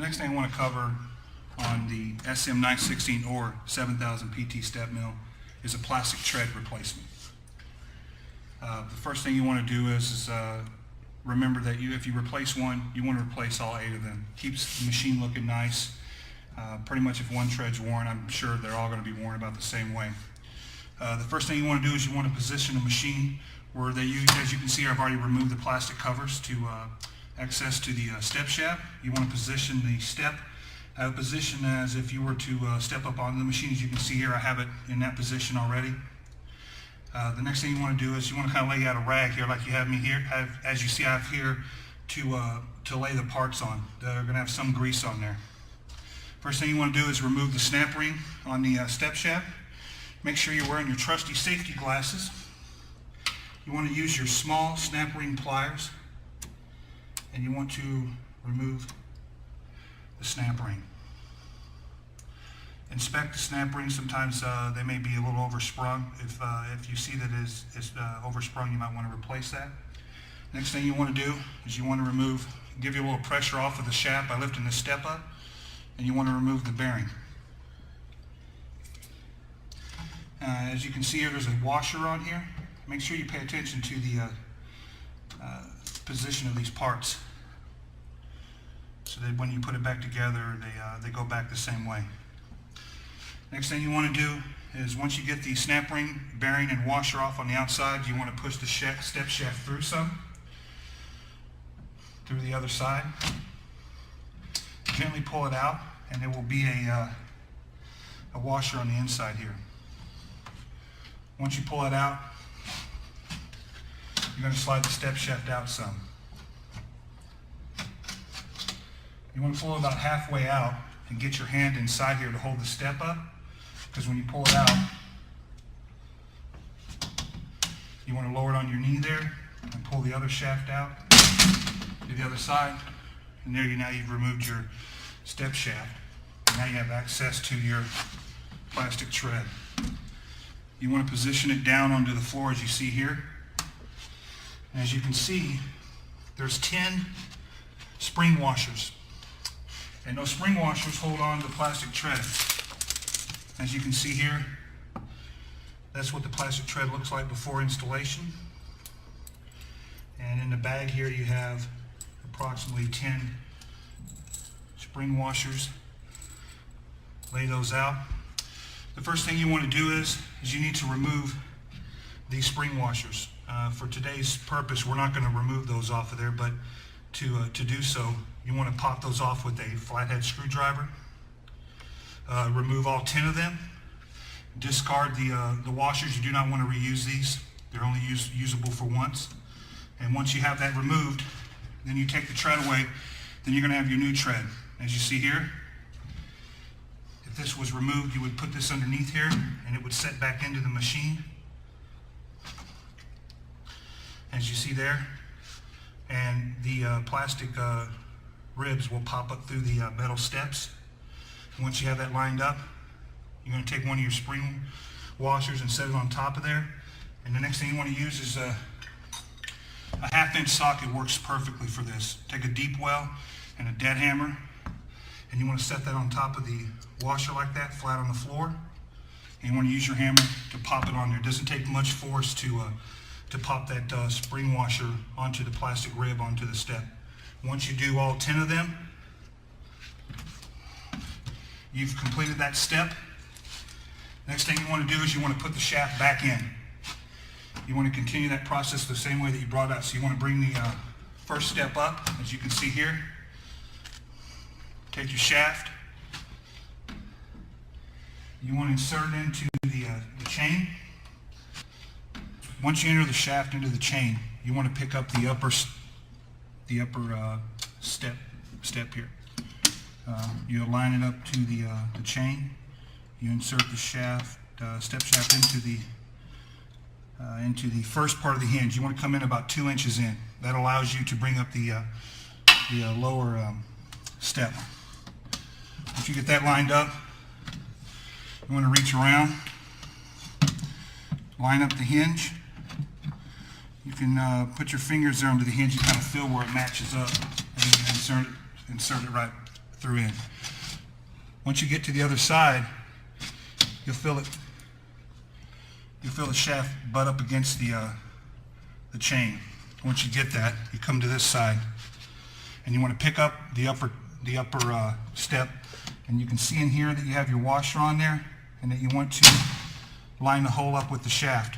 The next thing I want to cover on the SM916 or 7000 PT step mill is a plastic tread replacement. The first thing you want to do is remember that if you replace one, you want to replace all 8 of them. Keeps the machine looking nice. Pretty much if one tread's worn, I'm sure they're all going to be worn about the same way. The first thing you want to do is you want to position the machine where as you can see, I've already removed the plastic covers to access to the step shaft. You want to position the step. I have a position as if you were to step up onto the machine. As you can see here, I have it in that position already. The next thing you want to do is you want to kind of lay out a rag here like you have me here. As you see, I have here to lay the parts on. They're going to have some grease on there. First thing you want to do is remove the snap ring on the step shaft. Make sure you're wearing your trusty safety glasses. You want to use your small snap ring pliers, and you want to remove the snap ring. Inspect the snap ring. Sometimes they may be a little oversprung. If you see that it's oversprung, you might want to replace that. Next thing you want to do is you want to give you a little pressure off of the shaft by lifting the step up, and you want to remove the bearing. As you can see here, there's a washer on here. Make sure you pay attention to the position of these parts, so that when you put it back together, they go back the same way. Next thing you want to do is once you get the snap ring, bearing, and washer off on the outside, you want to push the step shaft through the other side. Gently pull it out, and there will be a washer on the inside here. Once you pull it out, you're going to slide the step shaft out some. You want to pull it about halfway out and get your hand inside here to hold the step up, because when you pull it out, you want to lower it on your knee there and pull the other shaft out to the other side, and there now you've removed your step shaft. And now you have access to your plastic tread. You want to position it down onto the floor as you see here. And as you can see, there's 10 spring washers. And those spring washers hold on to the plastic tread. As you can see here, that's what the plastic tread looks like before installation. And in the bag here you have approximately 10 spring washers. Lay those out. The first thing you want to do is you need to remove these spring washers. For today's purpose, we're not going to remove those off of there, but to do so, you want to pop those off with a flathead screwdriver. Remove all 10 of them. Discard the washers. You do not want to reuse these. They're only usable for once. And once you have that removed, then you take the tread away. Then you're going to have your new tread. As you see here, if this was removed, you would put this underneath here, and it would set back into the machine. As you see there, and the plastic ribs will pop up through the metal steps. Once you have that lined up, you're going to take one of your spring washers and set it on top of there. And the next thing you want to use is a 1/2-inch socket. Works perfectly for this. Take a deep well and a dead hammer, and you want to set that on top of the washer like that, flat on the floor. And you want to use your hammer to pop it on there. It doesn't take much force to pop that spring washer onto the plastic rib onto the step. Once you do all 10 of them, you've completed that step. Next thing you want to do is you want to put the shaft back in. You want to continue that process the same way that you brought it out. So you want to bring the first step up, as you can see here. Take your shaft. You want to insert it into the chain. Once you enter the shaft into the chain, you want to pick up the upper step here. You align it up to the chain. You insert the step shaft into the first part of the hinge. You want to come in about 2 inches in. That allows you to bring up the lower step. Once you get that lined up, you want to reach around, line up the hinge. You can put your fingers there under the hinge and kind of feel where it matches up, and you can insert it right through in. Once you get to the other side, you'll feel the shaft butt up against the chain. Once you get that, you come to this side, and you want to pick up the upper step, and you can see in here that you have your washer on there, and that you want to line the hole up with the shaft.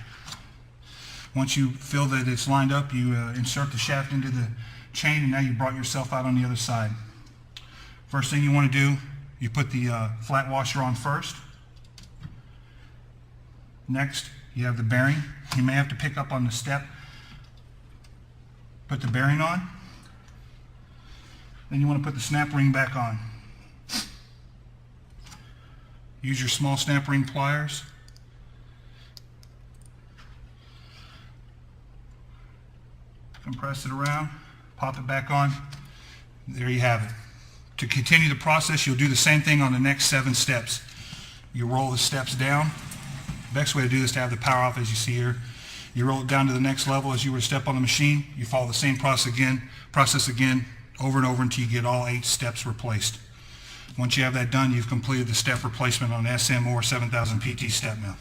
Once you feel that it's lined up, you insert the shaft into the chain, and now you brought yourself out on the other side. First thing you want to do, you put the flat washer on first. Next, you have the bearing. You may have to pick up on the step, put the bearing on. Then you want to put the snap ring back on. Use your small snap ring pliers. Compress it around, pop it back on. There you have it. To continue the process, you'll do the same thing on the next 7 steps. You roll the steps down. The best way to do this is to have the power off, as you see here. You roll it down to the next level as you were to step on the machine. You follow the same process again, over and over until you get all 8 steps replaced. Once you have that done, you've completed the step replacement on SM or 7000 PT step mill.